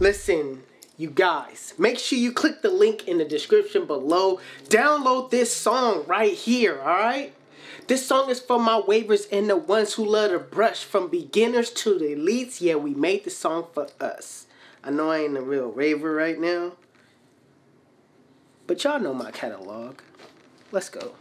Listen, you guys, make sure you click the link in the description below. Download this song right here, alright? This song is for my wavers and the ones who love to brush, from beginners to the elites. Yeah, we made the song for us. I know I ain't a real raver right now, but y'all know my catalog. Let's go.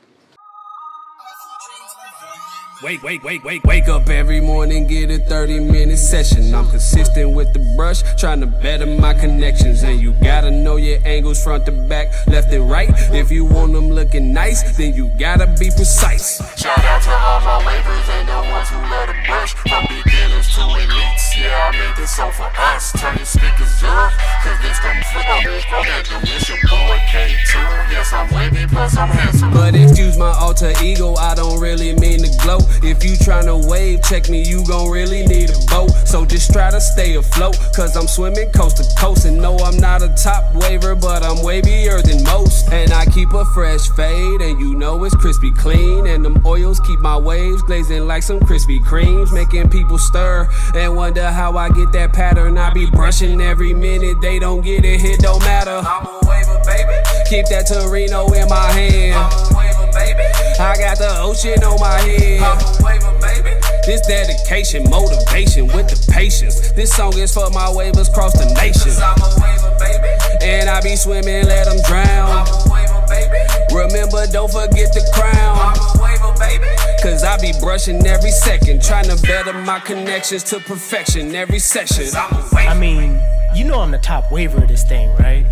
Wake up every morning, get a 30-minute session. I'm consistent with the brush, trying to better my connections. And you gotta know your angles front to back, left and right. If you want them looking nice, then you gotta be precise. Shout out to all my wavers and the ones who love to brush, from beginners to elites. Yeah, I made this song for us. Turn your speakers up, cause this comes from it's your boy K2. Yes, I'm wavy, plus I'm handsome. But excuse my alter ego, I don't really mean to glow. If you tryna wave, check me, you gon' really need a boat. So just try to stay afloat, cause I'm swimming coast to coast. And no, I'm not a top waver, but I'm wavier than most. And I keep a fresh fade, and you know it's crispy clean. And them oils keep my waves glazing like some Krispy Kremes, making people stir and wonder how I get that pattern. I be brushing every minute, they don't get it, it don't matter. I'm a waver, baby. Keep that Torino in my hand. I'm a waver, baby. I got the ocean on my head. I'm a waver, baby. This dedication, motivation with the patience. This song is for my wavers cross the nation. I'm a waver, baby. And I be swimming, let them drown. I'm a waver, baby. Remember, don't forget the crown. I'm a waver, baby. Cause I be brushing every second, trying to better my connections to perfection every session. I'm a waver. I mean, you know I'm the top waver of this thing, right?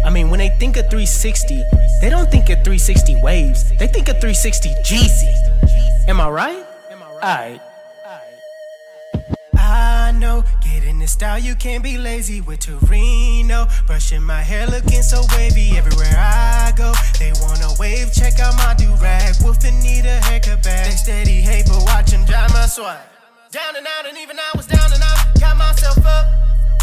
I mean, when they think of 360, they don't think of 360 waves. They think of 360Jeezy. Am I right? Alright. I know, getting this style, you can't be lazy with Torino. Brushing my hair, looking so wavy everywhere I go. They wanna wave, check out my do-rag. Wolfin' need a haircut back. They steady hate, but watch him drive my swag. Down and out, and even I was down and out. Got myself up,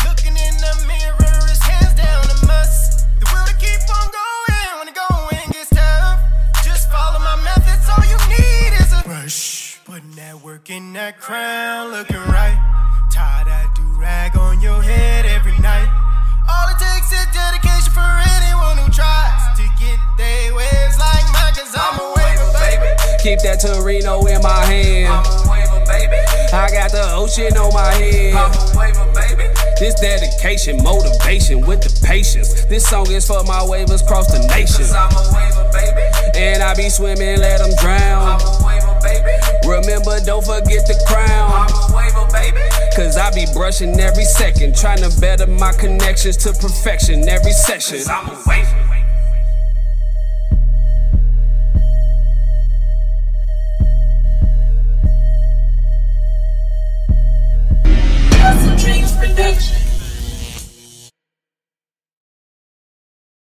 looking in the mirror, it's hands down a must. The will to keep on going when the going gets tough. Just follow my methods, all you need is a brush. Putting that work in that crown, looking right. Tie that do-rag on your head every night. All it takes is dedication for anyone who tries to get their waves like mine, cause I'm a waver, baby. Keep that Torino in my hand. I'm a waver, baby. I got the ocean on my head. I'm a waver, baby. This dedication, motivation with the patience. This song is for my wavers cross the nation. Cause I'm a waver, baby. And I be swimming, let them drown. I'm a waver, baby. Remember, don't forget the crown. I'm a waver, baby. Cause I be brushing every second, trying to better my connections to perfection every session. Cause I'm a waver.